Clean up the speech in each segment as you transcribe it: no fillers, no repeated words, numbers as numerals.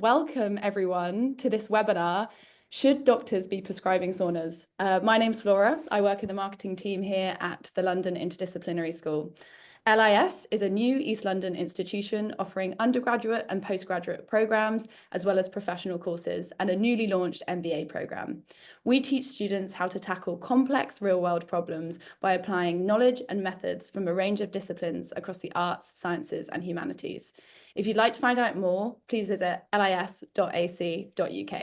welcome everyone to this webinar, Should Doctors Be Prescribing Saunas? My name's Flora. I work in the marketing team here at the London Interdisciplinary School. LIS is a new East London institution offering undergraduate and postgraduate programs, as well as professional courses, and a newly launched MBA program. We teach students how to tackle complex real-world problems by applying knowledge and methods from a range of disciplines across the arts, sciences, and humanities. If you'd like to find out more, please visit lis.ac.uk.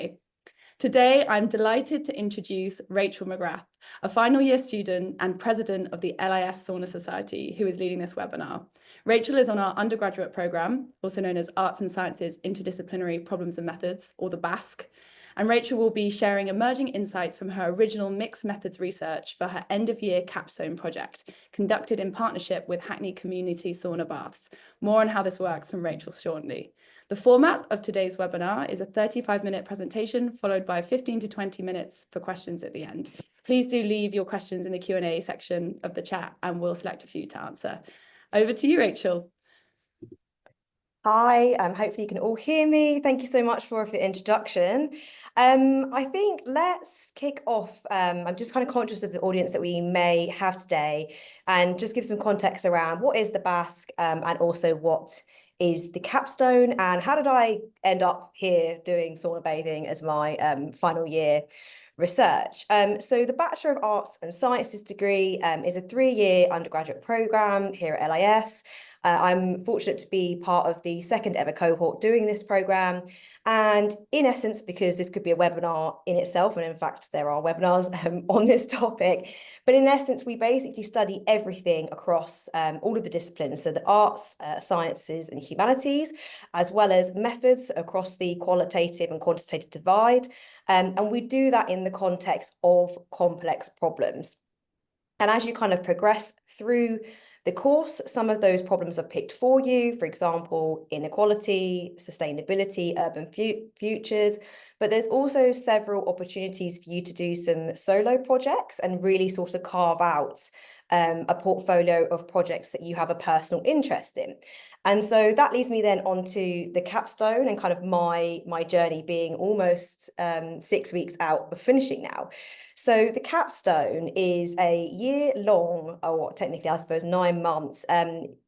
Today, I'm delighted to introduce Rachael McGrath, a final year student and president of the LIS Sauna Society, who is leading this webinar. Rachael is on our undergraduate program, also known as Arts and Sciences Interdisciplinary Problems and Methods, or the BASC. And Rachael will be sharing emerging insights from her original mixed methods research for her end-of-year Capstone project, conducted in partnership with Hackney Community Sauna Baths. More on how this works from Rachael shortly. The format of today's webinar is a 35-minute presentation, followed by 15 to 20 minutes for questions at the end. Please do leave your questions in the Q&A section of the chat, and we'll select a few to answer. Over to you, Rachael. Hi, hopefully you can all hear me. Thank you so much for the introduction. I think let's kick off. I'm just kind of conscious of the audience that we may have today, and just give some context around what is the BASC and also what is the Capstone, and how did I end up here doing sauna bathing as my final year research. So the Bachelor of Arts and Sciences degree is a 3-year undergraduate program here at LIS. I'm fortunate to be part of the second ever cohort doing this program. And in essence, because this could be a webinar in itself, and in fact, there are webinars on this topic, but in essence, we basically study everything across all of the disciplines. So the arts, sciences and humanities, as well as methods across the qualitative and quantitative divide. And we do that in the context of complex problems. And as you kind of progress through the course, some of those problems are picked for you, for example, inequality, sustainability, urban futures, but there's also several opportunities for you to do some solo projects and really sort of carve out a portfolio of projects that you have a personal interest in. And so that leads me then onto the Capstone and kind of my journey being almost 6 weeks out of finishing now. So the Capstone is a year-long, or technically I suppose 9 months,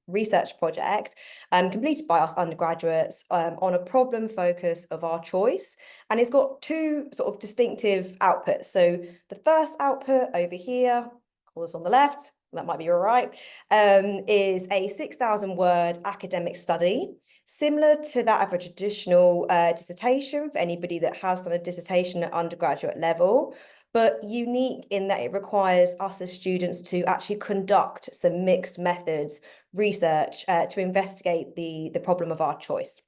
research project completed by us undergraduates on a problem focus of our choice. And it's got 2 sort of distinctive outputs. So the first output over here, course on the left, that might be your right, is a 6,000-word academic study, similar to that of a traditional dissertation for anybody that has done a dissertation at undergraduate level, but unique in that it requires us as students to actually conduct some mixed methods research to investigate the problem of our choice.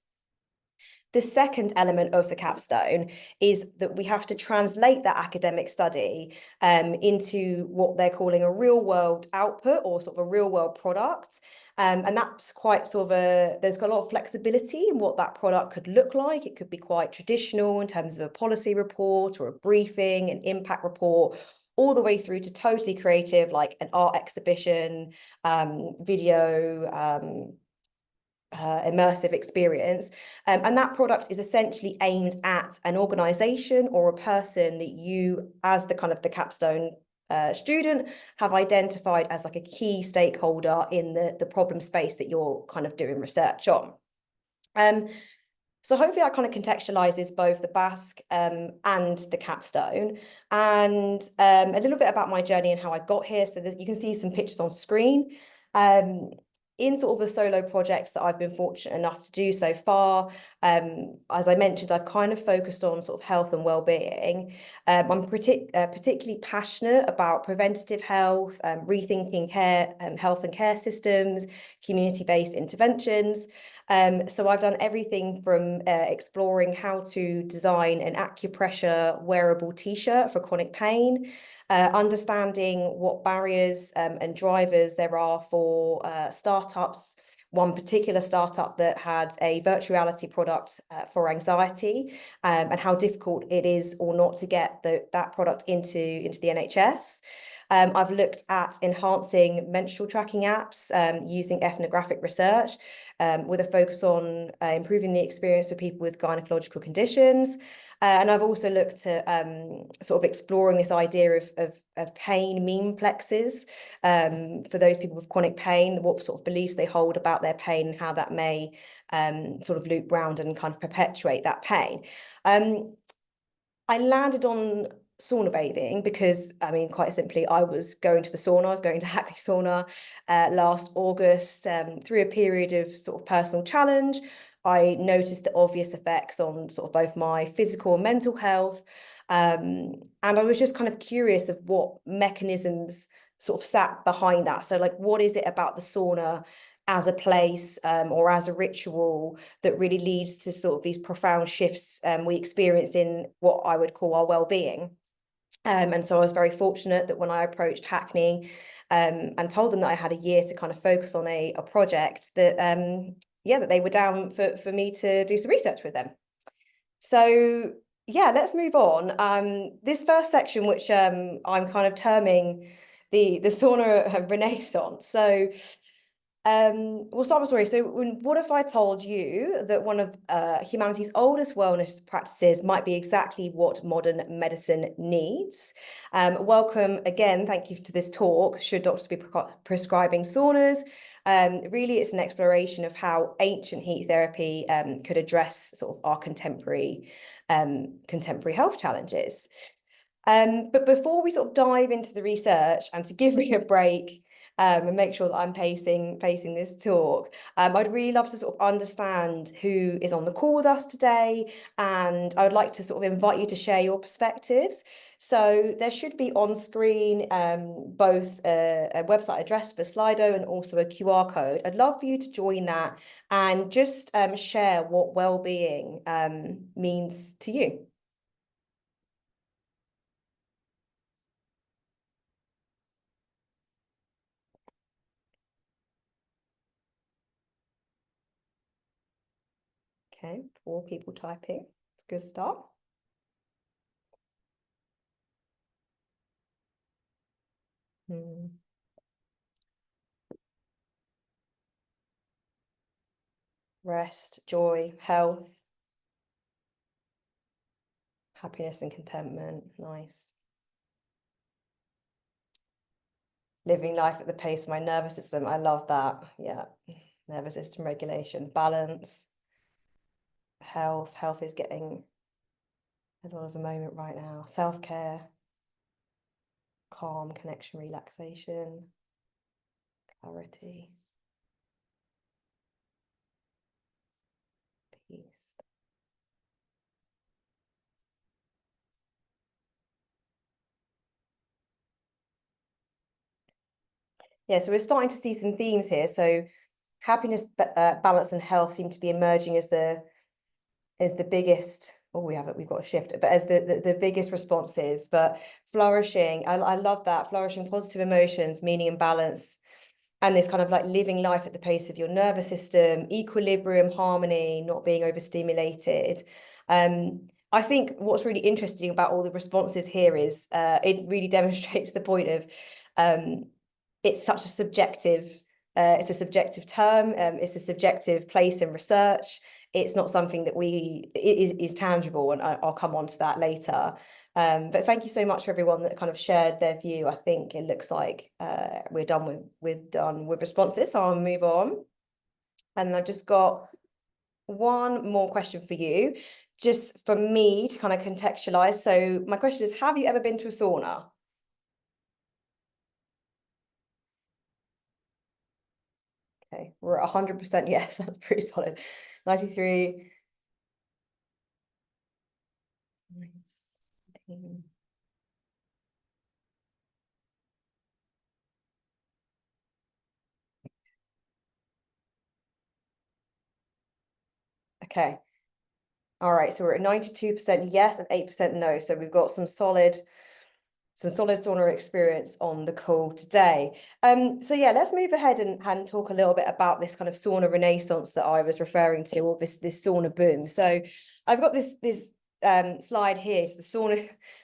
The second element of the Capstone is that we have to translate that academic study into what they're calling a real world output, or sort of a real world product. And that's quite sort of there's got a lot of flexibility in what that product could look like. It could be quite traditional in terms of a policy report or a briefing, an impact report, all the way through to totally creative, like an art exhibition, video, immersive experience, and that product is essentially aimed at an organization or a person that you, as the kind of the Capstone student, have identified as like a key stakeholder in the problem space that you're kind of doing research on. So hopefully that kind of contextualizes both the BASC and the Capstone, and a little bit about my journey and how I got here. So that you can see some pictures on screen. In sort of the solo projects that I've been fortunate enough to do so far, as I mentioned, I've kind of focused on sort of health and well-being. I'm particularly passionate about preventative health, rethinking care, health and care systems, community-based interventions. So I've done everything from exploring how to design an acupressure wearable t-shirt for chronic pain, understanding what barriers and drivers there are for startups. One particular startup that had a virtual reality product for anxiety, and how difficult it is or not to get that product into the NHS. I've looked at enhancing menstrual tracking apps using ethnographic research with a focus on improving the experience for people with gynecological conditions. And I've also looked at sort of exploring this idea of pain memeplexes for those people with chronic pain, what sort of beliefs they hold about their pain and how that may sort of loop round and kind of perpetuate that pain. I landed on sauna bathing because, I mean, quite simply, I was going to the sauna. I was going to Hackney Sauna last August through a period of sort of personal challenge. I noticed the obvious effects on sort of both my physical and mental health. And I was just kind of curious of what mechanisms sort of sat behind that. So like, what is it about the sauna as a place or as a ritual that really leads to sort of these profound shifts we experience in what I would call our well-being? And so I was very fortunate that when I approached Hackney and told them that I had a year to kind of focus on a project, that that they were down for me to do some research with them. So yeah, let's move on. This first section, which I'm kind of terming the sauna renaissance. So we'll start with a story. So what if I told you that one of humanity's oldest wellness practices might be exactly what modern medicine needs? Welcome again. Thank you to this talk. Should doctors be prescribing saunas? Really, it's an exploration of how ancient heat therapy could address sort of our contemporary health challenges. But before we sort of dive into the research, and to give me a break and make sure that I'm pacing this talk, I'd really love to sort of understand who is on the call with us today, and I would like to sort of invite you to share your perspectives. So there should be on screen both a website address for Slido and also a QR code. I'd love for you to join that and just share what well-being means to you. Okay, 4 people typing. It's a good start. Rest, joy, health, happiness and contentment. Nice. Living life at the pace of my nervous system. I love that. Yeah. Nervous system regulation, balance, health. Health is getting a lot of the moment right now. Self-care, calm, connection, relaxation, clarity, peace. Yeah, so we're starting to see some themes here. So happiness, balance and health seem to be emerging as the biggest. Oh, we've got a shift, but as the biggest responsive. But flourishing, I love that. Flourishing positive emotions, meaning and balance, and this kind of like living life at the pace of your nervous system, equilibrium, harmony, not being overstimulated. I think what's really interesting about all the responses here is it really demonstrates the point of it's such a subjective it's a subjective term, it's a subjective place in research. It's not something that is tangible, and I'll come on to that later. But thank you so much for everyone that kind of shared their view. I think it looks like we're done with responses, so I'll move on. And I've just got one more question for you, just for me to kind of contextualize. So my question is, have you ever been to a sauna? Okay, we're at 100% yes, that's pretty solid. 93. Nice. Okay. All right, so we're at 92% yes and 8% no. So we've got some solid sauna experience on the call today. So yeah, let's move ahead and talk a little bit about this kind of sauna renaissance that I was referring to, or this sauna boom. So I've got this slide here is the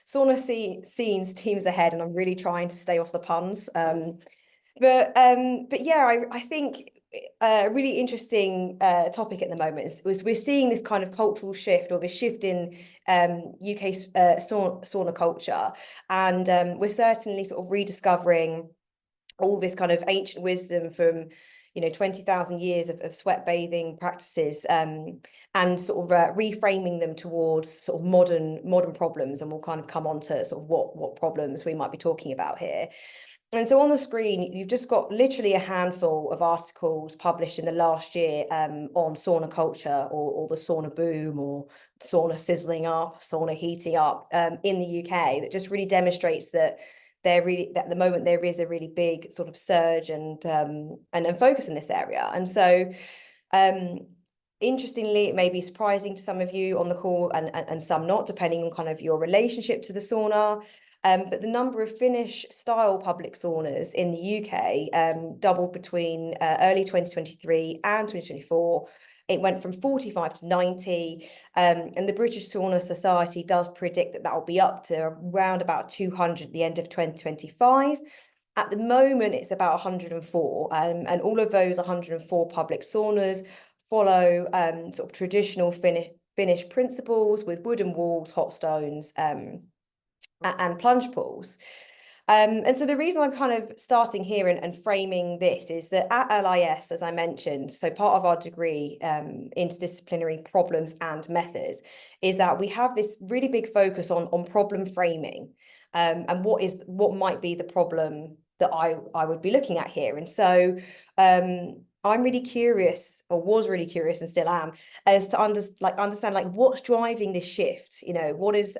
sauna scenes teams ahead, and I'm really trying to stay off the puns. But yeah, I think a really interesting topic at the moment is we're seeing this kind of cultural shift, or this shift in UK sauna culture, and we're certainly sort of rediscovering all this kind of ancient wisdom from 20,000 years of sweat bathing practices, and sort of reframing them towards sort of modern problems, and we'll kind of come on to sort of what problems we might be talking about here. And so on the screen, you've just got literally a handful of articles published in the last year on sauna culture, or the sauna boom, or sauna sizzling up, sauna heating up in the UK, that just really demonstrates that at the moment there is a really big sort of surge and focus in this area. And so interestingly, it may be surprising to some of you on the call, and some not, depending on kind of your relationship to the sauna. But the number of Finnish-style public saunas in the UK doubled between early 2023 and 2024. It went from 45 to 90, and the British Sauna Society does predict that will be up to around about 200 at the end of 2025. At the moment, it's about 104, and all of those 104 public saunas follow sort of traditional Finnish principles, with wooden walls, hot stones, and plunge pools. And so the reason I'm kind of starting here and framing this is that at LIS, as I mentioned, so part of our degree, interdisciplinary problems and methods, is that we have this really big focus on problem framing, and what might be the problem that I would be looking at here. And so I'm really curious, or was really curious and still am, as to understand like what's driving this shift. What is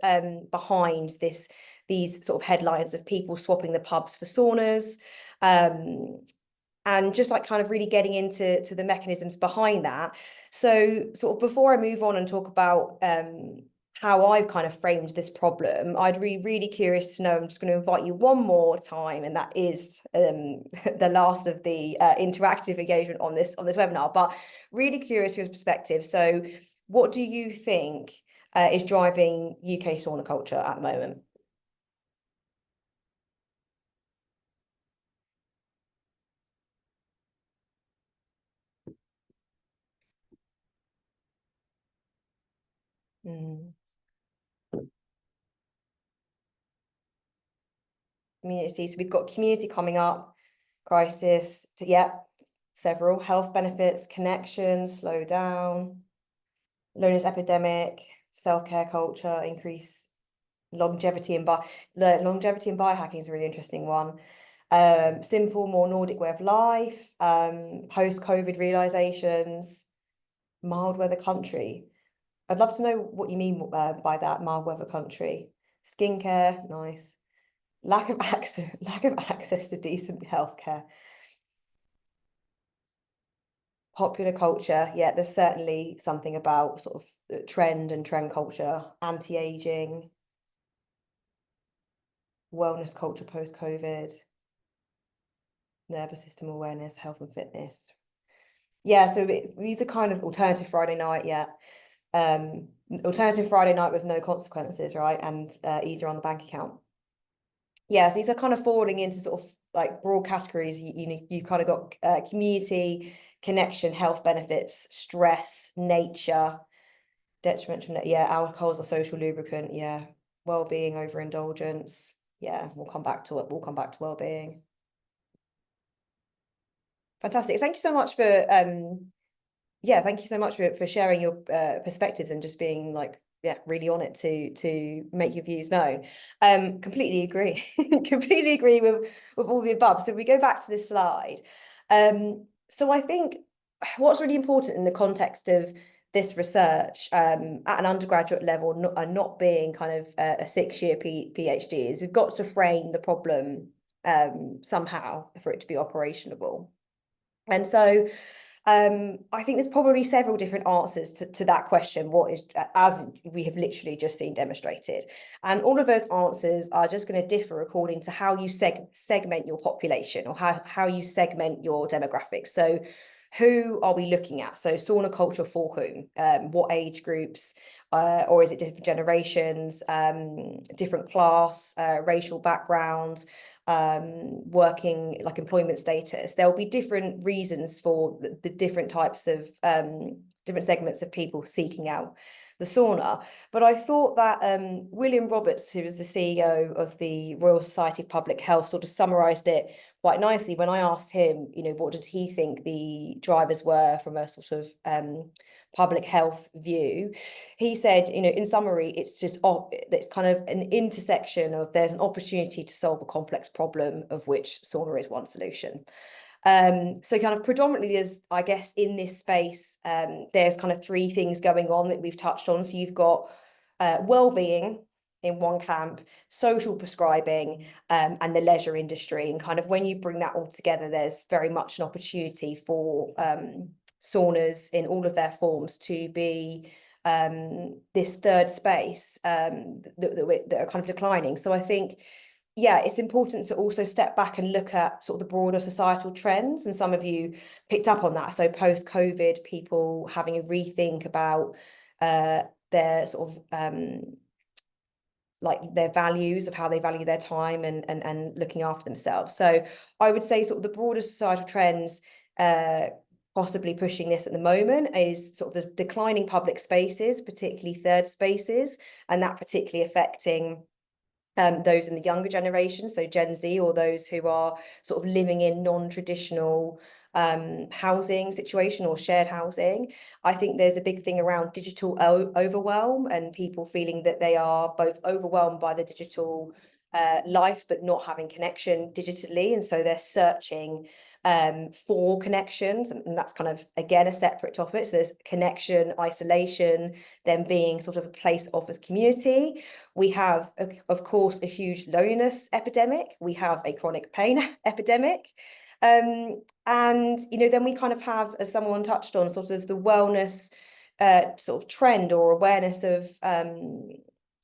behind these sort of headlines of people swapping the pubs for saunas, and just like kind of really getting into the mechanisms behind that. So sort of before I move on and talk about how I've kind of framed this problem, I'd be really curious to know. I'm just going to invite you one more time, and that is the last of the interactive engagement on this webinar, but really curious for your perspective. So what do you think is driving UK sauna culture at the moment? Community. So we've got community coming up, crisis, several health benefits, connections, slow down, loneliness epidemic, self-care culture, increase longevity, and the longevity and biohacking is a really interesting one. Simple, more Nordic way of life, post-COVID realizations, mild weather country. I'd love to know what you mean by that, mild weather country. Skincare, nice. Lack of access to decent healthcare. Popular culture, yeah, there's certainly something about sort of trend culture, anti-aging, wellness culture post-COVID, nervous system awareness, health and fitness. Yeah, so these are kind of alternative Friday night, alternative Friday night with no consequences, right? And easier on the bank account. Yeah, so these are kind of falling into sort of like broad categories. You kind of got community, connection, health benefits, stress, nature, detriment from that. Yeah, alcohol is a social lubricant. Yeah, well-being, overindulgence. Yeah, we'll come back to it. We'll come back to well-being. Fantastic. Thank you so much for thank you so much for sharing your perspectives and just being like, really on it to make your views known. Completely agree. Completely agree with all the above. So if we go back to this slide, so I think what's really important in the context of this research at an undergraduate level, not being kind of a 6-year PhD, is you've got to frame the problem somehow for it to be operationable. And so I think there's probably several different answers to that question, what is, as we have literally just seen demonstrated. And all of those answers are just going to differ according to how you segment your population, or how you segment your demographics. So who are we looking at? So sauna culture for whom? What age groups? Or is it different generations, different class, racial background, working like employment status? There will be different reasons for the different types of different segments of people seeking out the sauna. But I thought that William Roberts, who is the CEO of the Royal Society of Public Health, sort of summarised it quite nicely when I asked him, you know, what did he think the drivers were from a sort of public health view. He said, you know, in summary, it's just it's kind of an intersection of there's an opportunity to solve a complex problem, of which sauna is one solution. So kind of predominantly there's, I guess, in this space, there's kind of three things going on that we've touched on. So you've got wellbeing in one camp, social prescribing, and the leisure industry. And kind of when you bring that all together, there's very much an opportunity for saunas in all of their forms to be this third space that are kind of declining. So I think, yeah, it's important to also step back and look at sort of the broader societal trends. And some of you picked up on that. So post-COVID, people having a rethink about their sort of like their values of how they value their time and looking after themselves. So I would say sort of the broader societal trends possibly pushing this at the moment is sort of the declining public spaces, particularly third spaces, and that particularly affecting those in the younger generation, so Gen Z, or those who are sort of living in non-traditional housing situation or shared housing. I think there's a big thing around digital overwhelm and people feeling that they are both overwhelmed by the digital life, but not having connection digitally. And so they're searching for connections, and that's kind of, again, a separate topic. So there's connection, isolation, then being sort of a place that offers community. We have, of course, a huge loneliness epidemic. We have a chronic pain epidemic. And, you know, then we kind of have, as someone touched on, sort of the wellness sort of trend or awareness of,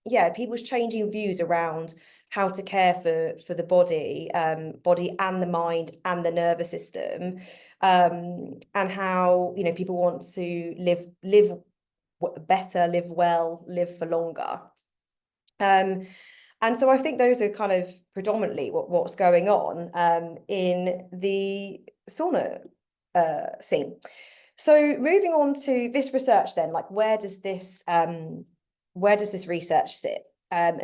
yeah, people's changing views around how to care for the body and the mind and the nervous system, and how, you know, people want to live better, live well, live for longer. And so I think those are kind of predominantly what's going on in the sauna scene. So moving on to this research then, like where does this research sit?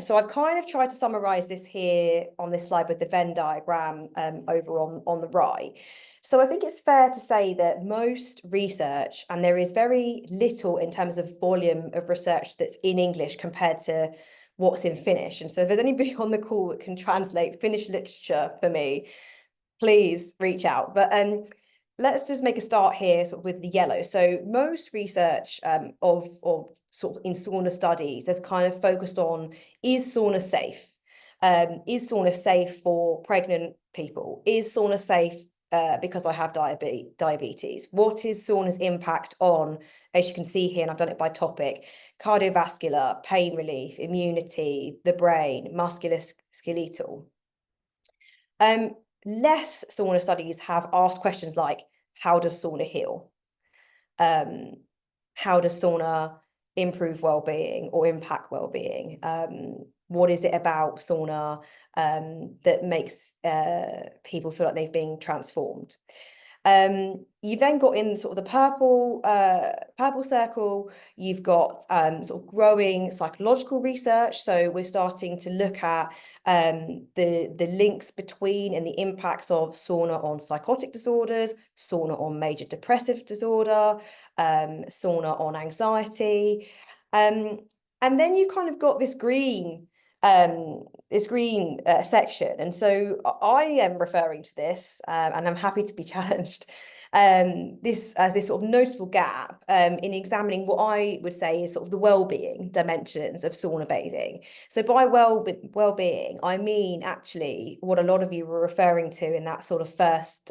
So I've kind of tried to summarize this here on this slide with the Venn diagram over on the right. So I think it's fair to say that most research, and there is very little in terms of volume of research that's in English compared to what's in Finnish. And so if there's anybody on the call that can translate Finnish literature for me, please reach out. But let's just make a start here sort of with the yellow. So most research of sort of in sauna studies have kind of focused on, is sauna safe? Is sauna safe for pregnant people? Is sauna safe because I have diabetes? What is sauna's impact on, as you can see here, and I've done it by topic, cardiovascular, pain relief, immunity, the brain, musculoskeletal? Less sauna studies have asked questions like, how does sauna heal? How does sauna improve well-being or impact well-being? What is it about sauna that makes people feel like they've been transformed? You've then got in sort of the purple circle, you've got sort of growing psychological research. So we're starting to look at the links between and the impacts of sauna on psychotic disorders, sauna on major depressive disorder, sauna on anxiety. And then you've kind of got this green section, and so I am referring to this, and I'm happy to be challenged, this sort of notable gap in examining what I would say is sort of the well-being dimensions of sauna bathing. So by well-being, I mean actually what a lot of you were referring to in that sort of first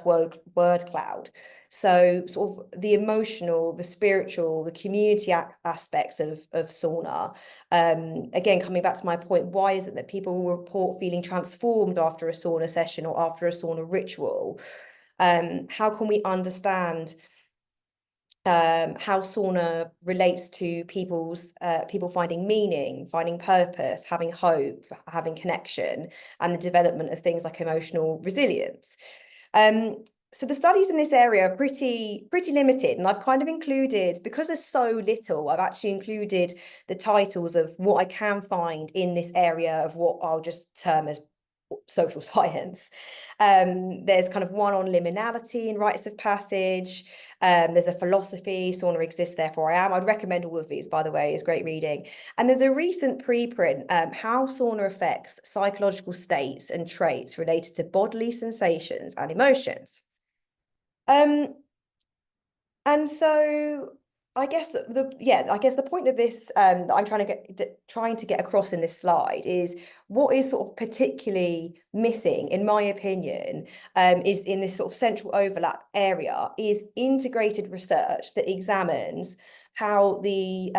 word cloud. So sort of the emotional, the spiritual, the community aspects of sauna. Again, coming back to my point, why is it that people will report feeling transformed after a sauna session or after a sauna ritual? How can we understand how sauna relates to people finding meaning, finding purpose, having hope, having connection, and the development of things like emotional resilience. So the studies in this area are pretty limited, and I've kind of included, because there's so little, I've actually included the titles of what I can find in this area of what I'll just term as social science. There's kind of one on liminality and rites of passage. There's a philosophy, sauna exists, therefore I am. I'd recommend all of these, by the way, it's great reading. And there's a recent preprint, how sauna affects psychological states and traits related to bodily sensations and emotions. And so I guess the point of this that I'm trying to get across in this slide is what is sort of particularly missing, in my opinion, is in this sort of central overlap area, is integrated research that examines how the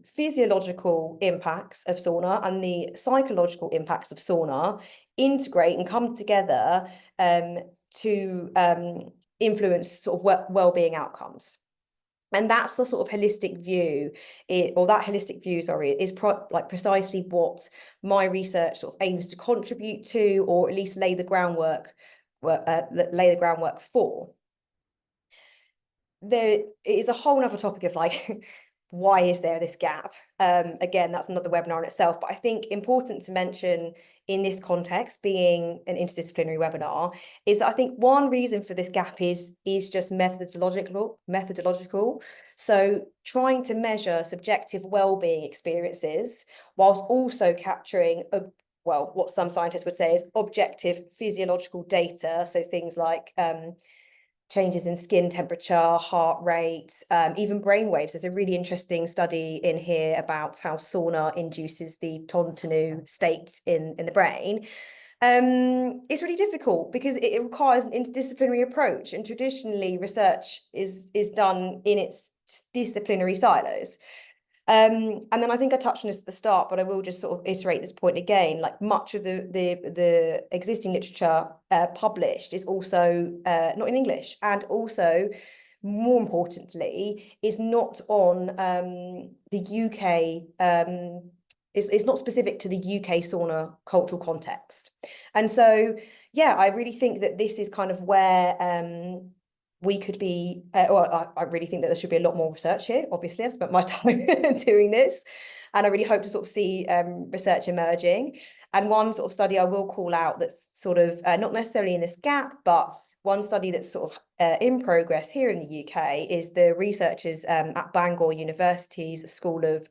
physiological impacts of sauna and the psychological impacts of sauna integrate and come together to influence sort of well-being outcomes. And that's the sort of holistic view, is precisely what my research sort of aims to contribute to, or at least lay the groundwork for. There is a whole other topic of like, why is there this gap? Again, that's another webinar in itself, but I think important to mention in this context, being an interdisciplinary webinar, is that I think one reason for this gap is just methodological. So trying to measure subjective well-being experiences whilst also capturing what some scientists would say is objective physiological data. So things like changes in skin temperature, heart rate, even brain waves. There's a really interesting study in here about how sauna induces the Tontonu state in the brain. It's really difficult because it requires an interdisciplinary approach, and traditionally research is done in its disciplinary silos. And then I think I touched on this at the start, but I will just sort of iterate this point again. Like much of the existing literature published is also not in English, and also, more importantly, is not on the UK. It's not specific to the UK sauna cultural context. And so, yeah, I really think that this is kind of where we could be, I really think that there should be a lot more research here. Obviously, I've spent my time doing this, and I really hope to sort of see research emerging. And one sort of study I will call out that's sort of not necessarily in this gap, but one study that's sort of in progress here in the UK is the researchers at Bangor University's School of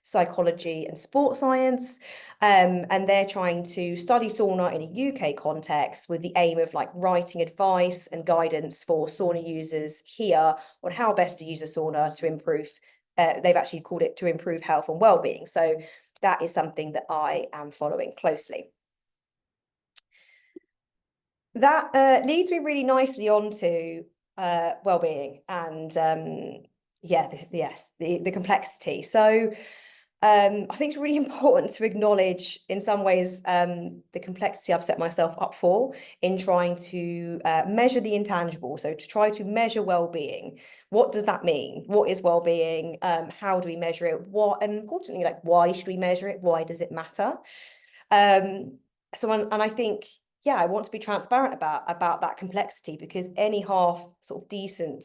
Psychology and Sports Science, and they're trying to study sauna in a UK context with the aim of like writing advice and guidance for sauna users here on how best to use a sauna to improve, they've actually called it to improve health and well-being. So that is something that I am following closely. That leads me really nicely on to well-being and the complexity. So I think it's really important to acknowledge, in some ways, the complexity I've set myself up for in trying to measure the intangible. So to try to measure well-being, what does that mean? What is well-being? How do we measure it? And importantly, like, why should we measure it? Why does it matter? And I think, yeah, I want to be transparent about that complexity, because any half sort of decent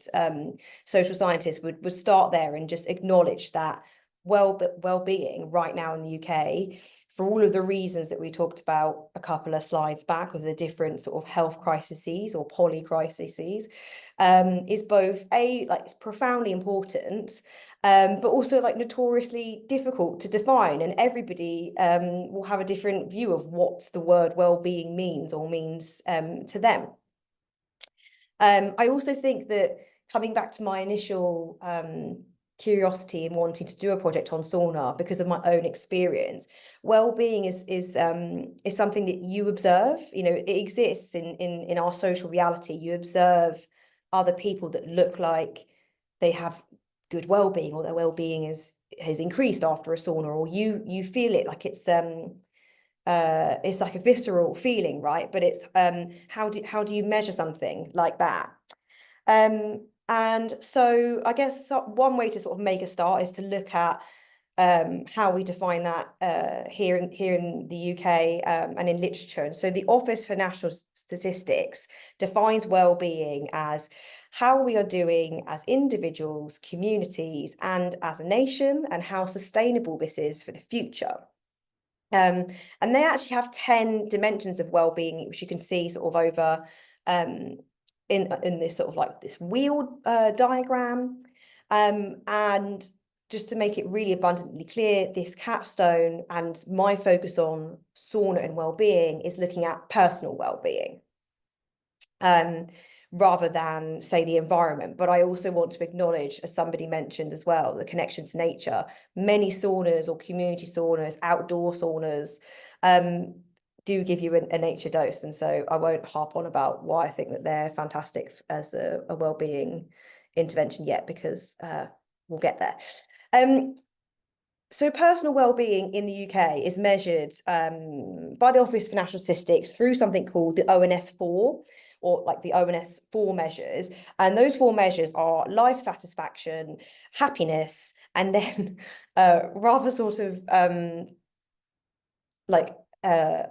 social scientist would start there and just acknowledge that well-being right now in the UK, for all of the reasons that we talked about a couple of slides back with the different sort of health crises or polycrises, is both it's profoundly important, but also like notoriously difficult to define, and everybody will have a different view of what the word well-being means to them. I also think that, coming back to my initial curiosity in wanting to do a project on sauna because of my own experience, well-being is something that you observe. You know, it exists in our social reality. You observe other people that look like they have good well-being, or their well-being has increased after a sauna, or you feel it like it's it's like a visceral feeling, right? But it's how do you measure something like that? And so I guess one way to sort of make a start is to look at how we define that here in the UK and in literature. And so the Office for National Statistics defines well-being as how we are doing as individuals, communities, and as a nation, and how sustainable this is for the future. And they actually have 10 dimensions of well-being, which you can see sort of over in this sort of like this wheel diagram. And just to make it really abundantly clear, this capstone and my focus on sauna and well-being is looking at personal well-being. Rather than, say, the environment. But I also want to acknowledge, as somebody mentioned as well, the connection to nature. Many saunas or community saunas, outdoor saunas, do give you a nature dose. And so I won't harp on about why I think that they're fantastic as a well-being intervention yet, because we'll get there. So personal well-being in the UK is measured by the Office for National Statistics through something called the ONS4, or like the ONS4 measures. And those 4 measures are life satisfaction, happiness, and then rather sort of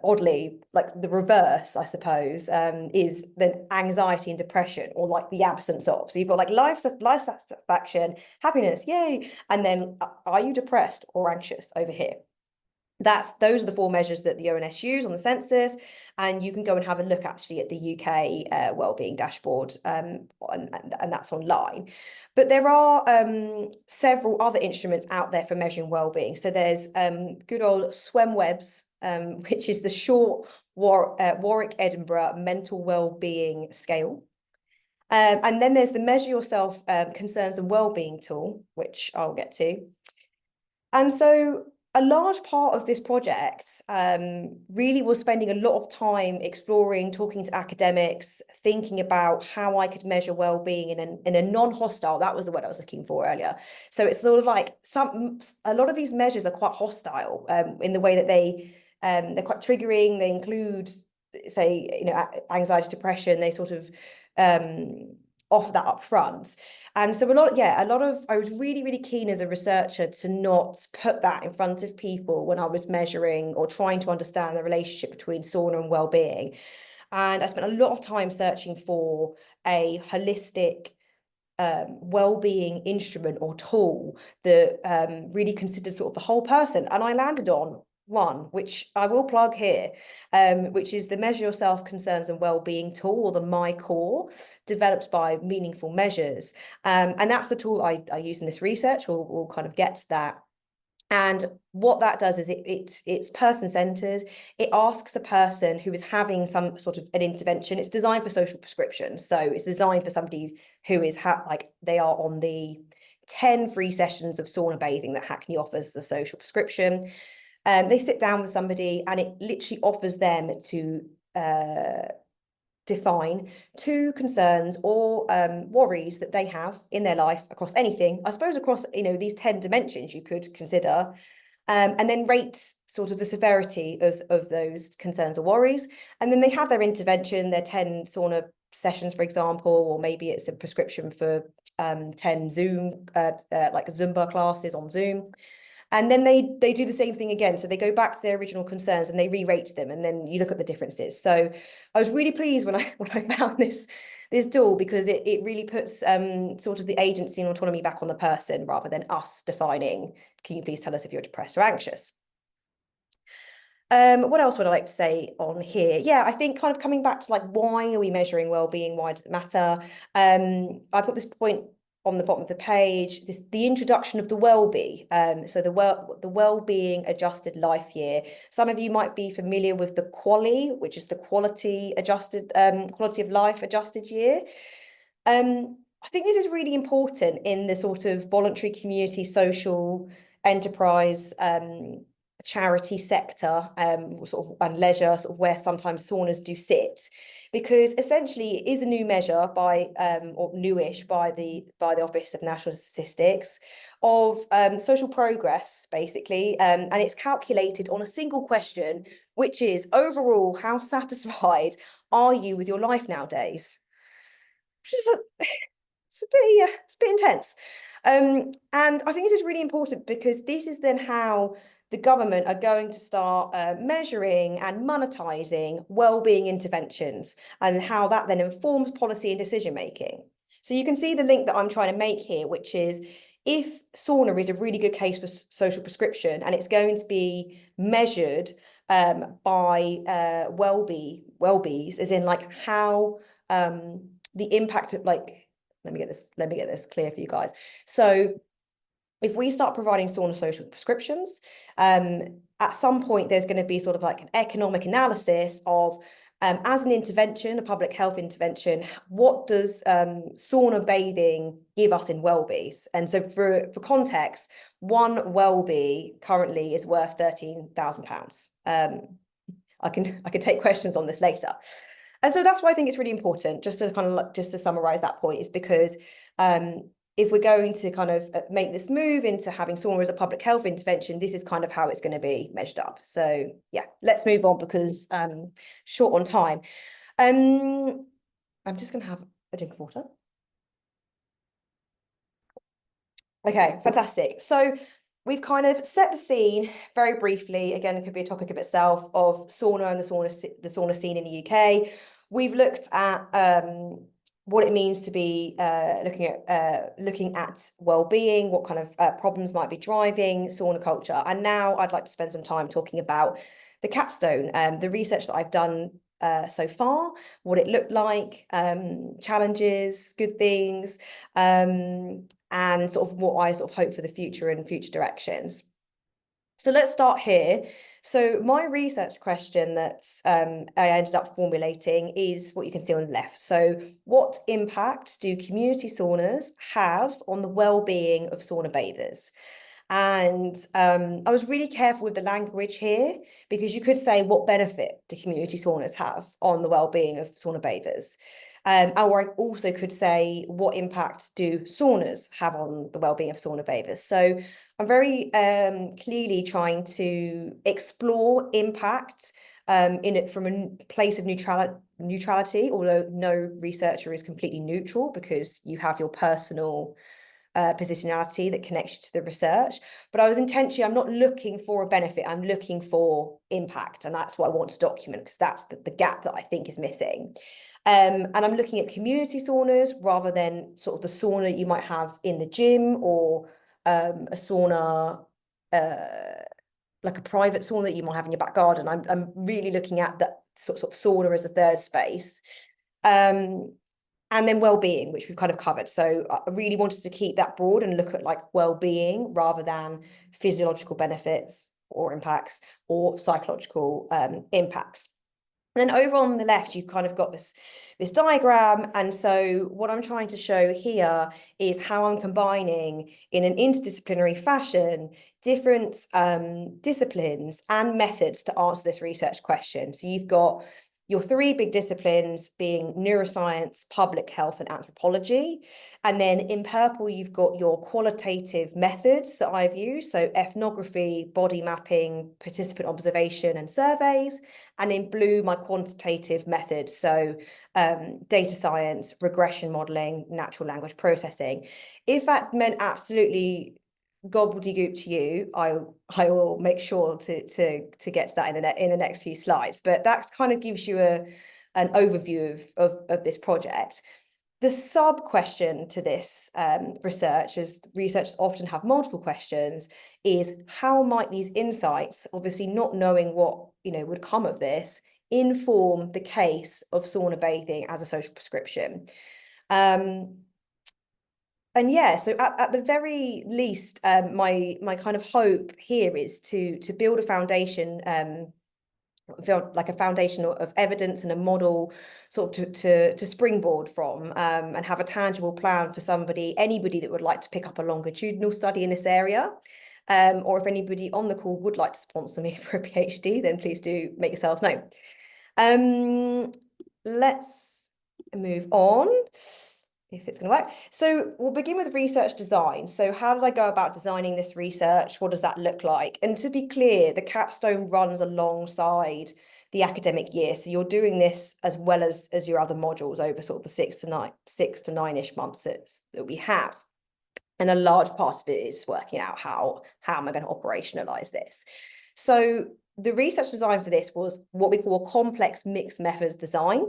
oddly, like the reverse, I suppose, is the anxiety and depression, or like the absence of. So you've got like life satisfaction, happiness, yay, and then are you depressed or anxious over here? Those are the 4 measures that the ONS use on the census, and you can go and have a look actually at the UK wellbeing dashboard, and that's online. But there are several other instruments out there for measuring wellbeing. So there's good old SWEMWebs, which is the short Warwick Edinburgh Mental Wellbeing Scale. And then there's the Measure Yourself Concerns and Wellbeing tool, which I'll get to. And so a large part of this project really was spending a lot of time exploring, talking to academics, thinking about how I could measure well-being in a non-hostile, that was the word I was looking for earlier. So it's sort of like a lot of these measures are quite hostile in the way that they're quite triggering. They include, say, anxiety, depression. They sort of offer that up front. And so I was really, really keen as a researcher to not put that in front of people when I was measuring or trying to understand the relationship between sauna and well-being. And I spent a lot of time searching for a holistic well-being instrument or tool that really considered sort of the whole person. And I landed on one, which I will plug here, which is the Measure Yourself Concerns and Wellbeing tool, or the MyCore, developed by Meaningful Measures. And that's the tool I use in this research. We'll kind of get to that. And what that does is it's person-centered. It asks a person who is having some sort of an intervention. It's designed for social prescription. So it's designed for somebody who is they are on the 10 free sessions of sauna bathing that Hackney offers as a social prescription. They sit down with somebody and it literally offers them to define 2 concerns or worries that they have in their life across anything, I suppose across these 10 dimensions you could consider, and then rate sort of the severity of those concerns or worries. And then they have their intervention, their 10 sauna sessions, for example, or maybe it's a prescription for 10 Zoom, like Zumba classes on Zoom. And then they do the same thing again. So they go back to their original concerns and they re-rate them, and then you look at the differences. So I was really pleased when I found this tool, because it really puts sort of the agency and autonomy back on the person, rather than us defining, can you please tell us if you're depressed or anxious? What else would I like to say on here? Yeah, I think kind of coming back to like, why are we measuring well-being? Why does it matter? I've got this point on the bottom of the page, the introduction of the wellbeing. So the wellbeing adjusted life year. Some of you might be familiar with the QALY, which is the quality of life adjusted year. I think this is really important in the sort of voluntary community, social enterprise, charity sector, sort of, and leisure, sort of where sometimes saunas do sit, because essentially it is a new measure by or newish by the Office of National Statistics of social progress, basically, and it's calculated on a single question, which is overall, how satisfied are you with your life nowadays? Which is it's a bit intense. And I think this is really important because this is then how the government are going to start measuring and monetizing wellbeing interventions, and how that then informs policy and decision making. So you can see the link that I'm trying to make here, which is if sauna is a really good case for social prescription and it's going to be measured by well-bees, as in like how the impact of like, let me get this clear for you guys. So if we start providing sauna social prescriptions, at some point there's going to be sort of like an economic analysis of, as an intervention, a public health intervention, what does sauna bathing give us in well-bees? And so for context, one well-bee currently is worth £13,000. I can take questions on this later. And so that's why I think it's really important, just to summarize that point, is because if we're going to kind of make this move into having sauna as a public health intervention, this is kind of how it's going to be measured up. So yeah, let's move on because short on time. I'm just going to have a drink of water. Okay, fantastic. So we've kind of set the scene very briefly. Again, it could be a topic of itself, of sauna and the sauna scene in the UK. We've looked at what it means to be looking at well-being, what kind of problems might be driving sauna culture. And now I'd like to spend some time talking about the Capstone, the research that I've done so far, what it looked like, challenges, good things, and sort of what I sort of hope for the future and future directions. So let's start here. So my research question that I ended up formulating is what you can see on the left. So what impact do community saunas have on the well-being of sauna bathers? And I was really careful with the language here, because you could say, what benefit do community saunas have on the well-being of sauna bathers? Or I also could say, what impact do saunas have on the well-being of sauna bathers? So I'm very clearly trying to explore impact in it from a place of neutrality, although no researcher is completely neutral, because you have your personal positionality that connects you to the research. But I was intentionally, I'm not looking for a benefit, I'm looking for impact. And that's what I want to document, because that's the gap that I think is missing. And I'm looking at community saunas rather than sort of the sauna you might have in the gym, or a sauna, like a private sauna that you might have in your back garden. I'm really looking at that sort of sauna as a third space. And then well-being, which we've kind of covered. So I really wanted to keep that broad and look at like well-being rather than physiological benefits or impacts, or psychological impacts. And then over on the left, you've kind of got this diagram. And so what I'm trying to show here is how I'm combining in an interdisciplinary fashion different disciplines and methods to answer this research question. So you've got your three big disciplines being neuroscience, public health, and anthropology. And then in purple, you've got your qualitative methods that I've used. So ethnography, body mapping, participant observation, and surveys. And in blue, my quantitative methods. So data science, regression modeling, natural language processing. If that meant absolutely gobbledygook to you, I will make sure to get to that in the next few slides. But that kind of gives you an overview of this project. The sub question to this research, as researchers often have multiple questions, is how might these insights, obviously not knowing what would come of this, inform the case of sauna bathing as a social prescription? And yeah, so at the very least, my kind of hope here is to build a foundation, like a foundation of evidence and a model sort of to springboard from, and have a tangible plan for anybody that would like to pick up a longitudinal study in this area. Or if anybody on the call would like to sponsor me for a PhD, then please do make yourselves known. let's move on, if it's going to work. So we'll begin with research design. So how did I go about designing this research? What does that look like? And to be clear, the capstone runs alongside the academic year. So you're doing this as well as your other modules over sort of the 6 to 9-ish months that we have. And a large part of it is working out how am I going to operationalize this? So the research design for this was what we call a complex mixed methods design,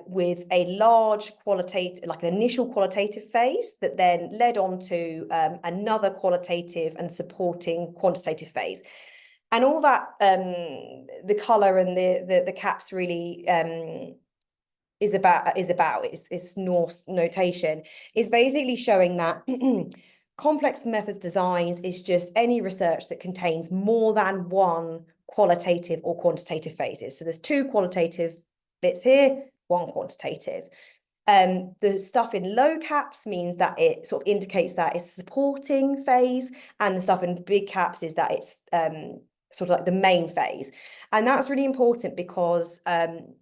with a large qualitative, like an initial qualitative phase that then led on to another qualitative and supporting quantitative phase. And all that, the colour and the caps really is about its Norse notation, is basically showing that complex methods designs is just any research that contains more than one qualitative or quantitative phases. So there's 2 qualitative bits here, 1 quantitative. The stuff in low caps means that it sort of indicates that it's a supporting phase, and the stuff in big caps is that it's sort of like the main phase. And that's really important because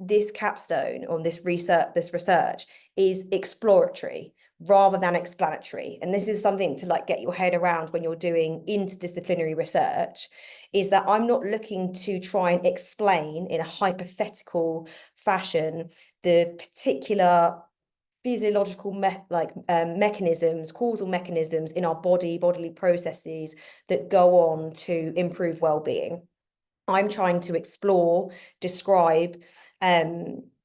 this capstone on this research is exploratory rather than explanatory. And this is something to like get your head around when you're doing interdisciplinary research, is that I'm not looking to try and explain in a hypothetical fashion the particular physiological mechanisms, causal mechanisms in our bodily processes that go on to improve well-being. I'm trying to explore, describe,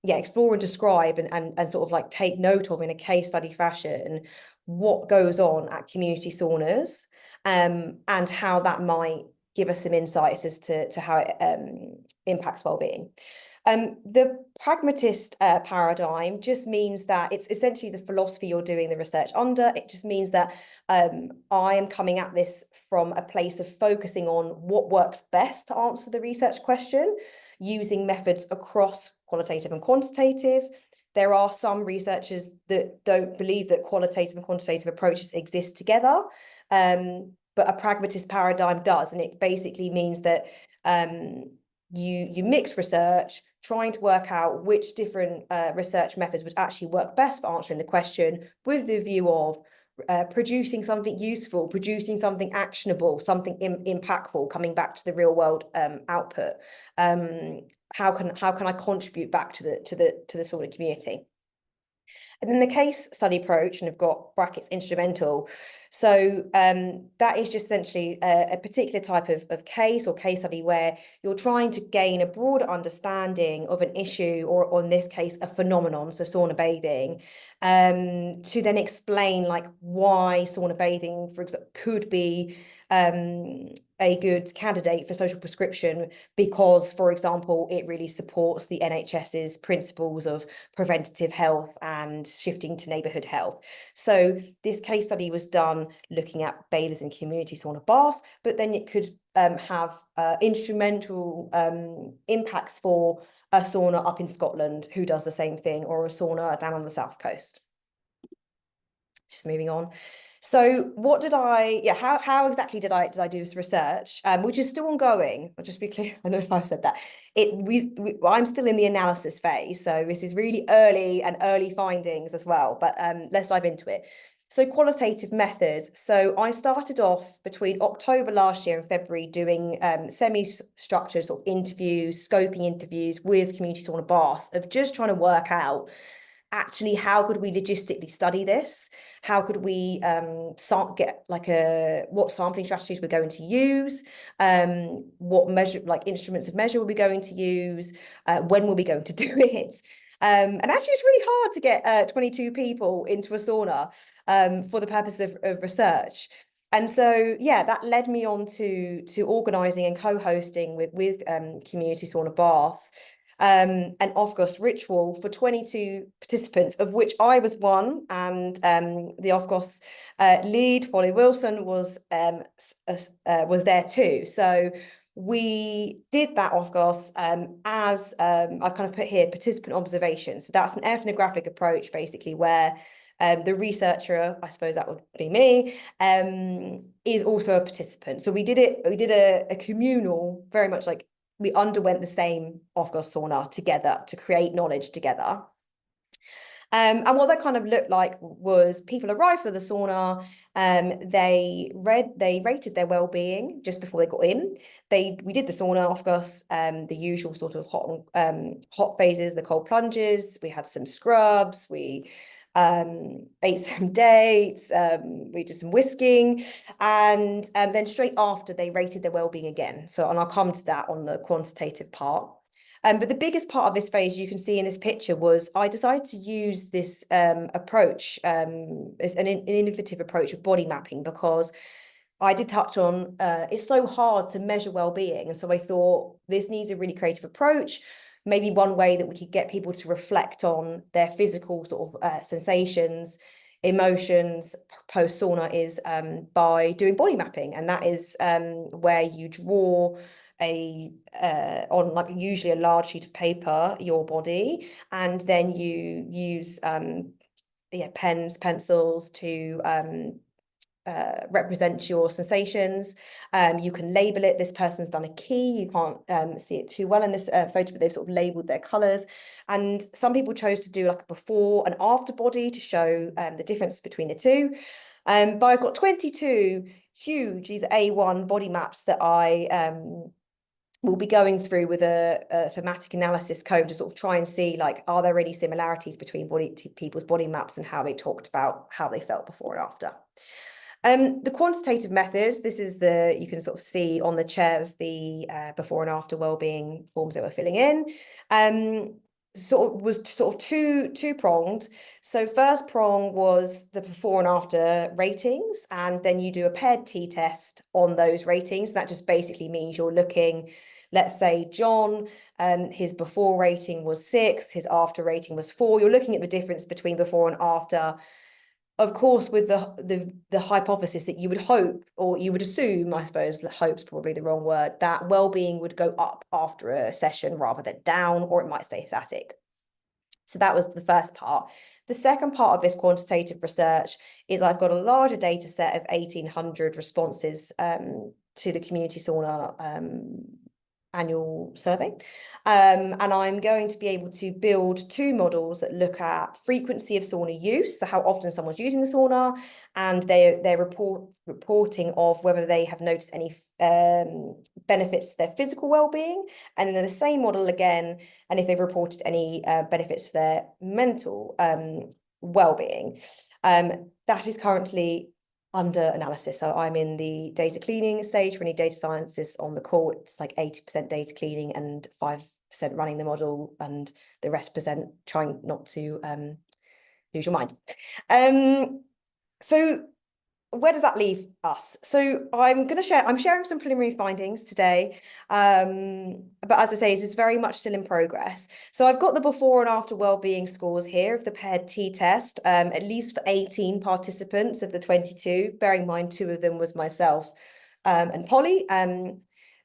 explore and describe and sort of like take note of in a case study fashion what goes on at community saunas, and how that might give us some insights as to how it impacts well-being. The pragmatist paradigm just means that it's essentially the philosophy you're doing the research under. It just means that I am coming at this from a place of focusing on what works best to answer the research question, using methods across qualitative and quantitative. There are some researchers that don't believe that qualitative and quantitative approaches exist together, but a pragmatist paradigm does, and it basically means that you mix research, trying to work out which different research methods would actually work best for answering the question, with the view of producing something useful, producing something actionable, something impactful, coming back to the real world output. How can I contribute back to the sauna community? And then the case study approach, and I've got brackets instrumental. So that is just essentially a particular type of case or case study where you're trying to gain a broader understanding of an issue, or in this case, a phenomenon, so sauna bathing, to then explain like why sauna bathing, for example, could be a good candidate for social prescription because, for example, it really supports the NHS's principles of preventative health and shifting to neighbourhood health. So this case study was done looking at bathers in community sauna baths, but then it could have instrumental impacts for a sauna up in Scotland who does the same thing, or a sauna down on the south coast. Just moving on. So what did how exactly did I do this research, which is still ongoing? I'll just be clear. I don't know if I've said that. I'm still in the analysis phase, so this is really early findings as well. But let's dive into it. So qualitative methods. So I started off between October last year and February doing semi-structured sort of interviews, scoping interviews with community sauna baths, of just trying to work out actually how could we logistically study this? How could we get like what sampling strategies we're going to use? What instruments of measure we'll be going to use? When we'll be going to do it? And actually, it's really hard to get 22 people into a sauna for the purpose of research. And so, yeah, that led me on to organising and co-hosting with community sauna baths, an Ofgos ritual for 22 participants, of which I was one, and the Ofgos lead, Polly Wilson, was there too. So we did that Ofgos as I've kind of put here, participant observation. So that's an ethnographic approach, basically, where the researcher, I suppose that would be me, is also a participant. So we did a communal, very much like we underwent the same off-course sauna together to create knowledge together. And what that kind of looked like was people arrived for the sauna. They rated their well-being just before they got in. We did the sauna, of course, the usual sort of hot phases, the cold plunges. We had some scrubs. We ate some dates. We did some whisking, and then straight after they rated their well-being again. So, and I'll come to that on the quantitative part. But the biggest part of this phase you can see in this picture was I decided to use this approach, as an innovative approach of body mapping, because I did touch on it's so hard to measure well-being. And so I thought this needs a really creative approach. Maybe one way that we could get people to reflect on their physical sort of sensations, emotions post sauna is by doing body mapping. And that is where you draw on like usually a large sheet of paper, your body, and then you use pens, pencils to represent your sensations. You can label it. This person's done a key. You can't see it too well in this photo, but they've sort of labeled their colors. And some people chose to do like a before and after body to show the difference between the two. But I've got 22 huge, these A1 body maps that I we'll be going through with a thematic analysis code to sort of try and see, like, are there any similarities between people's body maps and how they talked about how they felt before and after. The quantitative methods, this is you can sort of see on the chairs the before and after wellbeing forms that we're filling in. Was two-pronged. So first prong was the before and after ratings, and then you do a paired t-test on those ratings. That just basically means you're looking, let's say John, his before rating was 6, his after rating was 4. You're looking at the difference between before and after, of course, with the hypothesis that you would hope, or you would assume, I suppose, hope's probably the wrong word, that well-being would go up after a session rather than down, or it might stay static. So that was the first part. The second part of this quantitative research is I've got a larger data set of 1,800 responses to the community sauna annual survey. And I'm going to be able to build 2 models that look at frequency of sauna use, so how often someone's using the sauna, and they're reporting of whether they have noticed any benefits to their physical well-being, and then the same model again, and if they've reported any benefits to their mental well-being. That is currently under analysis. So I'm in the data cleaning stage. For any data scientists on the call, it's like 80% data cleaning and 5% running the model, and the rest percent trying not to lose your mind. So where does that leave us? So I'm sharing some preliminary findings today, but as I say, this is very much still in progress. So I've got the before and after wellbeing scores here of the paired t-test, at least for 18 participants of the 22, bearing in mind 2 of them was myself and Polly.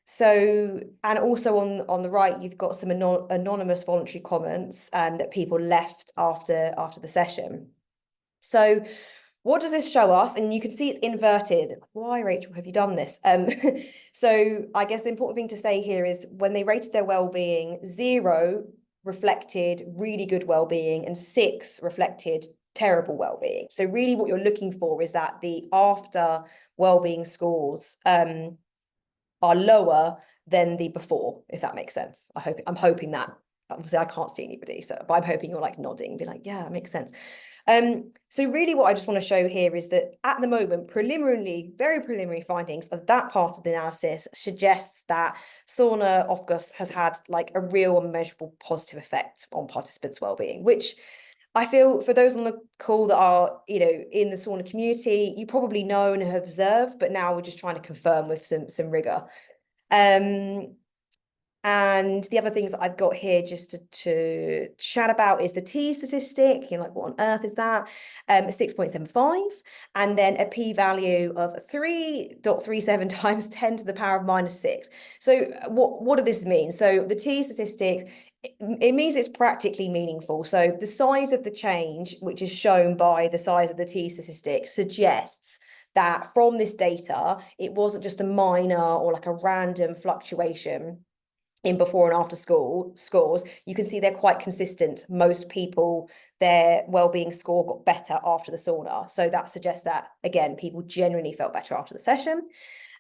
So, and also on the right, you've got some anonymous voluntary comments that people left after the session. So what does this show us? And you can see it's inverted. Why, Rachel, have you done this? So I guess the important thing to say here is when they rated their well-being, 0 reflected really good well-being and 6 reflected terrible well-being. So really what you're looking for is that the after well-being scores are lower than the before, if that makes sense. I'm hoping that. Obviously, I can't see anybody, but I'm hoping you're like nodding, be like, yeah, that makes sense. So really what I just want to show here is that at the moment, very preliminary findings of that part of the analysis suggests that sauna off-gas has had like a real and measurable positive effect on participants' well-being, which I feel for those on the call that are, in the sauna community, you probably know and have observed, but now we're just trying to confirm with some rigor. And the other things that I've got here just to chat about is the T statistic, like what on earth is that? 6.75, and then a p-value of 3.37 times 10 to the power of -6. So what does this mean? So the T statistics, it means it's practically meaningful. So the size of the change, which is shown by the size of the T statistic, suggests that from this data, it wasn't just a minor or like a random fluctuation in before and after school scores, you can see they're quite consistent. Most people, their well-being score got better after the sauna. So that suggests that, again, people genuinely felt better after the session.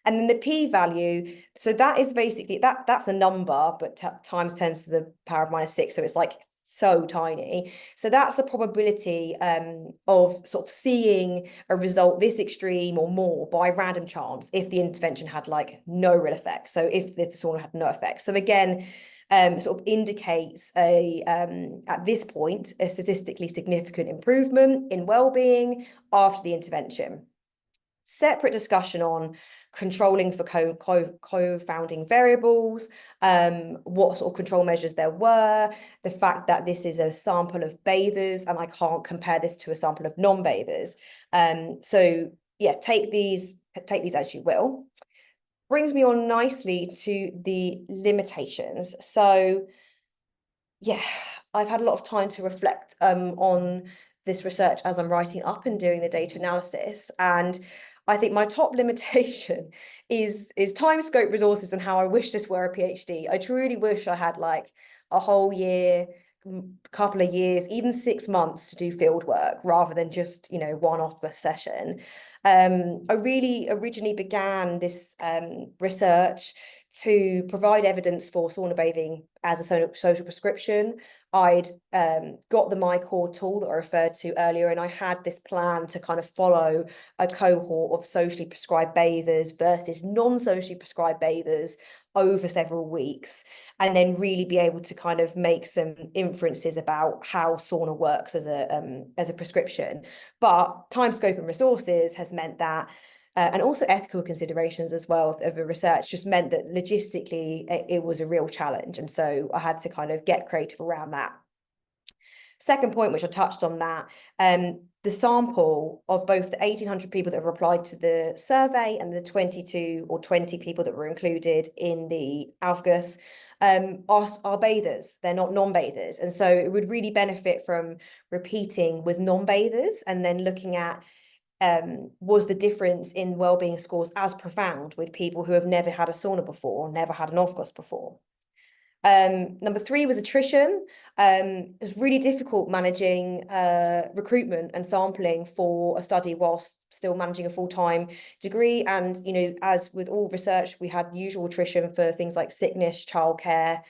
And then the p-value, so that is basically, that's a number, but times 10 to the power of -6. So it's like so tiny. So that's the probability of sort of seeing a result this extreme or more by random chance if the intervention had like no real effect. So if the sauna had no effect. So again, sort of indicates at this point a statistically significant improvement in well-being after the intervention. Separate discussion on controlling for co-founding variables, what sort of control measures there were, the fact that this is a sample of bathers and I can't compare this to a sample of non-bathers. So yeah, take these as you will. Brings me on nicely to the limitations. So yeah, I've had a lot of time to reflect on this research as I'm writing up and doing the data analysis. And I think my top limitation is time, scope, resources, and how I wish this were a PhD. I truly wish I had like a whole year, couple of years, even 6 months to do field work rather than just, you know, one-off a session. I really originally began this research to provide evidence for sauna bathing as a social prescription. I'd got the MyCore tool that I referred to earlier, and I had this plan to kind of follow a cohort of socially prescribed bathers versus non-socially prescribed bathers over several weeks, and then really be able to kind of make some inferences about how sauna works as a prescription. But time, scope, and resources has meant that and also ethical considerations as well of the research just meant that logistically it was a real challenge. And so I had to kind of get creative around that. Second point, which I touched on that, the sample of both the 1,800 people that have replied to the survey and the 22 or 20 people that were included in the ALFGUS are bathers. They're not non-bathers. And so it would really benefit from repeating with non-bathers and then looking at was the difference in wellbeing scores as profound with people who have never had a sauna before or never had an ALFGUS before. Number 3 was attrition. It was really difficult managing recruitment and sampling for a study whilst still managing a full-time degree. And, you know, as with all research, we had usual attrition for things like sickness, childcare.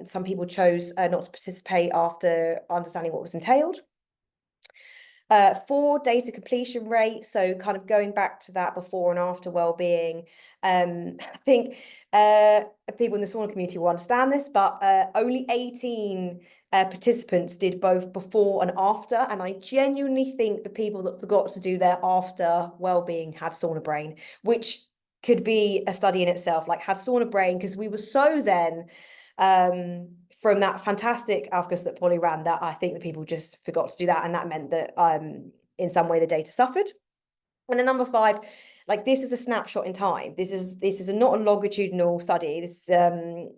Some people chose not to participate after understanding what was entailed. 4, data completion rate. So kind of going back to that before and after wellbeing. I think people in the sauna community will understand this, but only 18 participants did both before and after. And I genuinely think the people that forgot to do their after wellbeing had sauna brain, which could be a study in itself, like had sauna brain, because we were so zen from that fantastic ALFGUS that Polly ran that I think the people just forgot to do that. And that meant that in some way the data suffered. And then number 5, like this is a snapshot in time. This is not a longitudinal study. This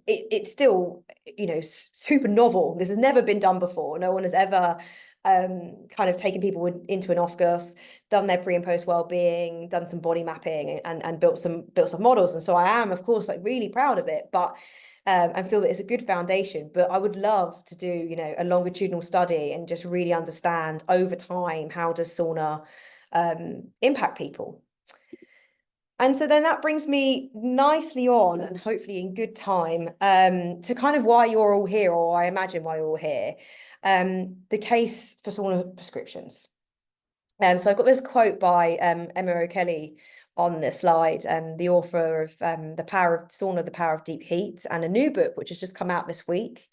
it's still, you know, super novel. This has never been done before. No one has ever kind of taken people into an ALFGUS, done their pre and post wellbeing, done some body mapping, and built some models. And so I am, of course, like really proud of it, but and feel that it's a good foundation. But I would love to do, you know, a longitudinal study and just really understand over time, how does sauna impact people. And so then that brings me nicely on, and hopefully in good time, to kind of why you're all here, or I imagine why you're all here, the case for sauna prescriptions. So I've got this quote by Emma O'Kelly on the slide, the author of The Power of Sauna, The Power of Deep Heat, and a new book which has just come out this week,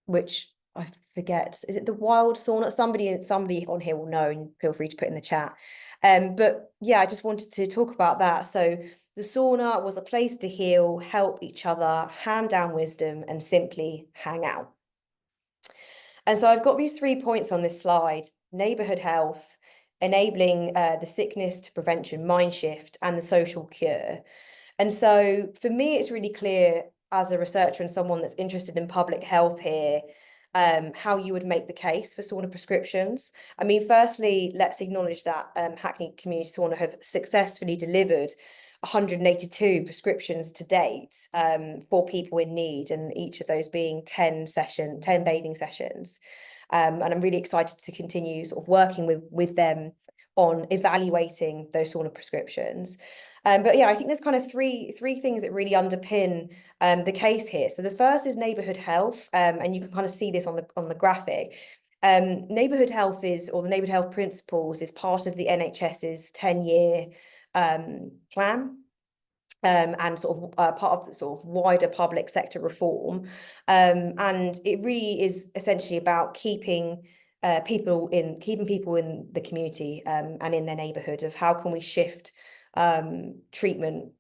which I forget, is it The Wild Sauna? Somebody on here will know, and feel free to put in the chat. But yeah, I just wanted to talk about that. So the sauna was a place to heal, help each other, hand down wisdom, and simply hang out. And so I've got these 3 points on this slide: neighborhood health, enabling the sickness to prevention mind shift, and the social cure. And so for me, it's really clear as a researcher and someone that's interested in public health here, how you would make the case for sauna prescriptions. I mean, firstly, let's acknowledge that Hackney Community Sauna have successfully delivered 182 prescriptions to date for people in need, and each of those being 10 bathing sessions. And I'm really excited to continue sort of working with them on evaluating those sauna prescriptions. But yeah, I think there's kind of three things that really underpin the case here. So the first is neighbourhood health, and you can kind of see this on the graphic. Neighbourhood health or the neighbourhood health principles is part of the NHS's 10-year plan. And sort of part of the sort of wider public sector reform. And it really is essentially about keeping people in the community and in their neighbourhood, of how can we shift treatment,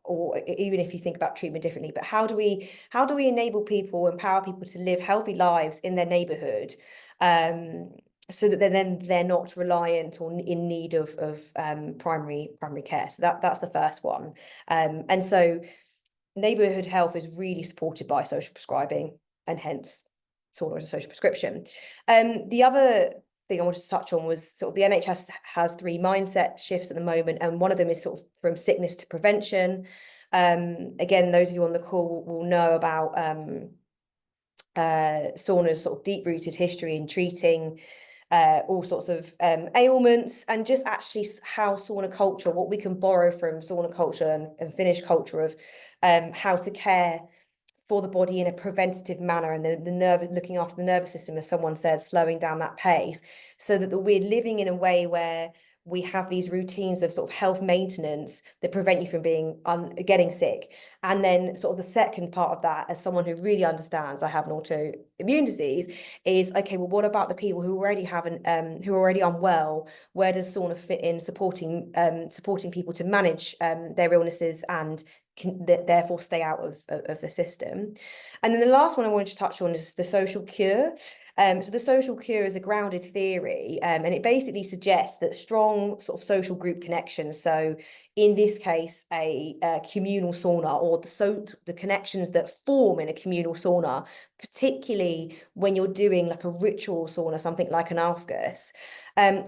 or even if you think about treatment differently, but how do we enable people, empower people to live healthy lives in their neighbourhood, so that they're not reliant or in need of primary care. So that's the first one. And so neighbourhood health is really supported by social prescribing, and hence sauna as a social prescription. The other thing I wanted to touch on was sort of the NHS has 3 mindset shifts at the moment, and one of them is sort of from sickness to prevention. Again, those of you on the call will know about sauna's sort of deep-rooted history in treating all sorts of ailments, and just actually how sauna culture, what we can borrow from sauna culture and Finnish culture of how to care for the body in a preventative manner, and looking after the nervous system, as someone said, slowing down that pace, so that we're living in a way where we have these routines of sort of health maintenance that prevent you from getting sick. And then sort of the second part of that, as someone who really understands I have an autoimmune disease, is okay, well, what about the people who already who are already unwell? Where does sauna fit in supporting people to manage their illnesses and therefore stay out of the system? And then the last one I wanted to touch on is the social cure. So the social cure is a grounded theory, and it basically suggests that strong sort of social group connections, so in this case a communal sauna, or the connections that form in a communal sauna, particularly when you're doing like a ritual sauna, something like an Aufguss,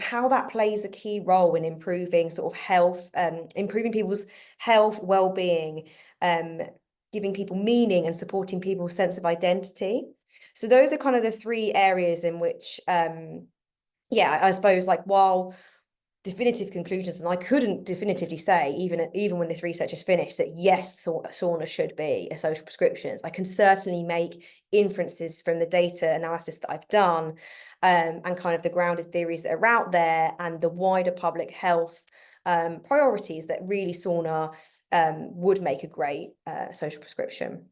how that plays a key role in improving sort of health, improving people's health, well-being, giving people meaning and supporting people's sense of identity. So those are kind of the 3 areas in which, yeah, I suppose, like, while definitive conclusions, and I couldn't definitively say, even when this research is finished, that yes, sauna should be a social prescription, I can certainly make inferences from the data analysis that I've done, and kind of the grounded theories that are out there, and the wider public health priorities, that really sauna would make a great social prescription.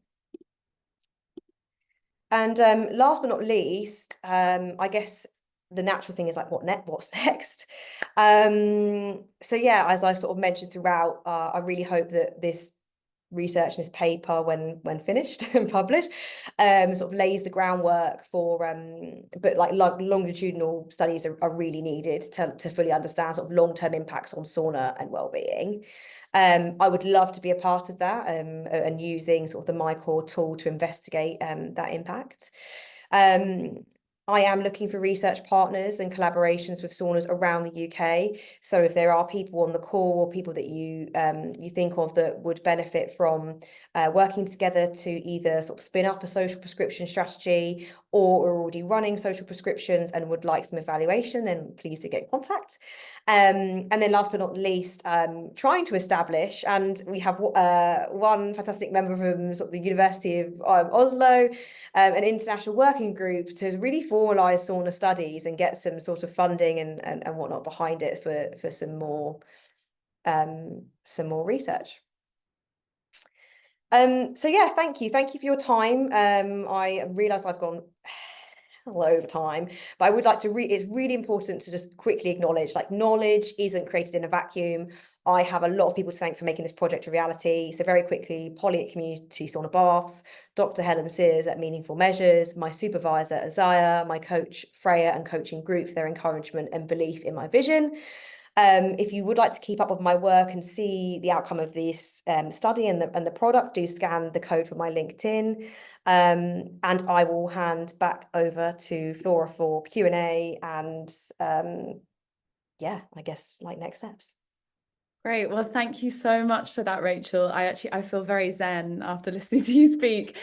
And last but not least, I guess the natural thing is like, what's next? So yeah, as I've sort of mentioned throughout, I really hope that this research and this paper, when finished and published, sort of lays the groundwork for but like longitudinal studies are really needed to fully understand sort of long-term impacts on sauna and well-being. I would love to be a part of that, and using sort of the MyCore tool to investigate that impact. I am looking for research partners and collaborations with saunas around the UK. So if there are people on the call, or people that you think of that would benefit from working together to either sort of spin up a social prescription strategy, or are already running social prescriptions and would like some evaluation, then please do get in contact. And then last but not least, trying to establish, and we have one fantastic member from sort of the University of Oslo, an international working group to really formalize sauna studies and get some sort of funding and whatnot behind it for some more research. So yeah, thank you for your time. I realize I've gone all over time, but I would like to it's really important to just quickly acknowledge, like, knowledge isn't created in a vacuum. I have a lot of people to thank for making this project a reality. So very quickly, Polly at Community Sauna Baths, Dr. Helen Sears at Meaningful Measures, my supervisor Isaiah, my coach Freya, and coaching group for their encouragement and belief in my vision. If you would like to keep up with my work and see the outcome of this study and the product, do scan the code for my LinkedIn. And I will hand back over to Flora for Q&A and yeah, I guess like next steps. Great. Well, thank you so much for that, Rachel. I feel very zen after listening to you speak.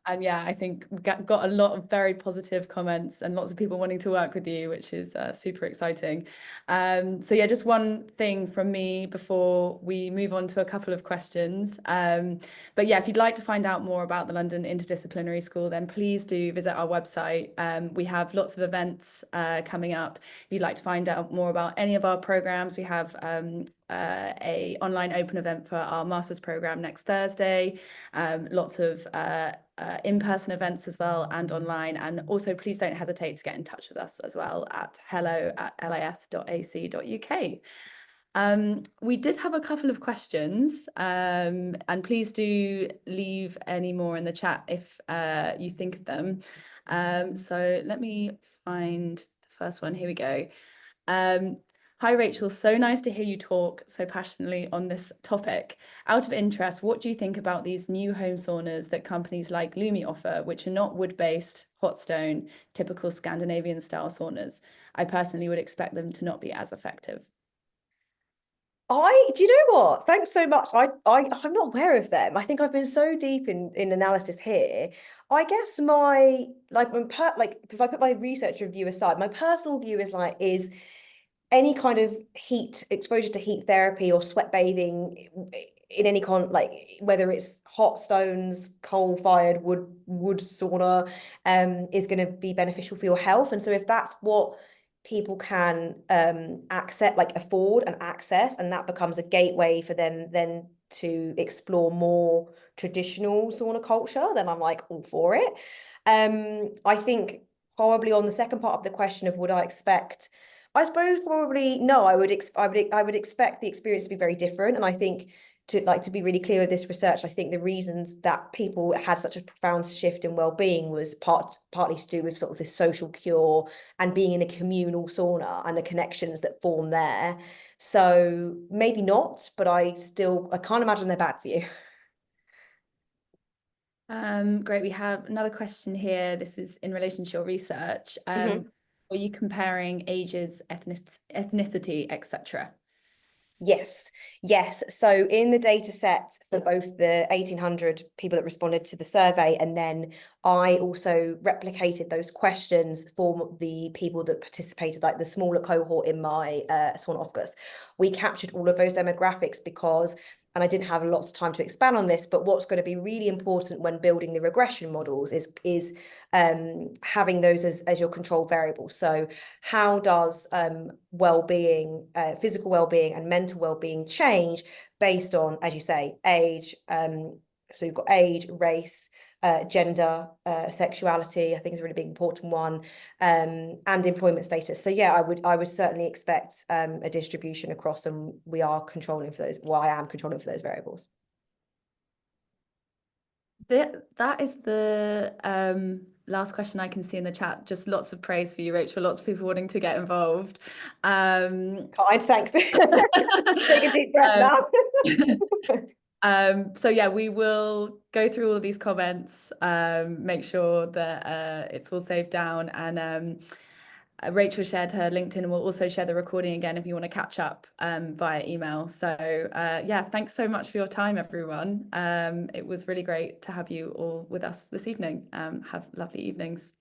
And yeah, I think we got a lot of very positive comments and lots of people wanting to work with you, which is super exciting. So yeah, just one thing from me before we move on to a couple of questions. But yeah, if you'd like to find out more about the London Interdisciplinary School, then please do visit our website. We have lots of events coming up. If you'd like to find out more about any of our programs, we have a online open event for our master's program next Thursday, lots of in-person events as well and online, and also please don't hesitate to get in touch with us as well at hello@lis.ac.uk. We did have a couple of questions, and please do leave any more in the chat if you think of them. So let me find the first one. Here we go. Hi, Rachel. So nice to hear you talk so passionately on this topic. Out of interest, what do you think about these new home saunas that companies like Lumi offer, which are not wood-based, hot stone, typical Scandinavian style saunas? I personally would expect them to not be as effective. Do you know what? Thanks so much. I'm not aware of them. I think I've been so deep in analysis here. I guess my if I put my research review aside, my personal view is any kind of heat exposure to heat therapy or sweat bathing in any whether it's hot stones, coal-fired wood sauna, is going to be beneficial for your health. And so if that's what people can afford and access, and that becomes a gateway for them then to explore more traditional sauna culture, then I'm like all for it. I think probably on the second part of the question of would I expect, I suppose probably no, I would expect the experience to be very different. And I think to be really clear with this research, I think the reasons that people had such a profound shift in well-being was partly to do with sort of this social cure and being in a communal sauna and the connections that form there. So maybe not, but I can't imagine they're bad for you. Great. We have another question here. This is in relation to your research. Are you comparing ages, ethnicity, etc.? Yes. So in the data set for both the 1,800 people that responded to the survey, and then I also replicated those questions for the people that participated, like the smaller cohort in my sauna office. We captured all of those demographics because, and I didn't have lots of time to expand on this, but what's going to be really important when building the regression models is having those as your control variables. So how does well-being, physical well-being and mental well-being change based on, as you say, age? So you've got age, race, gender, sexuality, I think is a really big important one, and employment status. So yeah, I would certainly expect a distribution across, and we are controlling for those. Well, I am controlling for those variables. That is the last question I can see in the chat. Just lots of praise for you, Rachel. Lots of people wanting to get involved. Kind, thanks. Take a deep breath now. So yeah, we will go through all these comments, make sure that it's all saved down, and Rachel shared her LinkedIn, and we'll also share the recording again if you want to catch up via email. So yeah, thanks so much for your time, everyone. It was really great to have you all with us this evening. Have lovely evenings.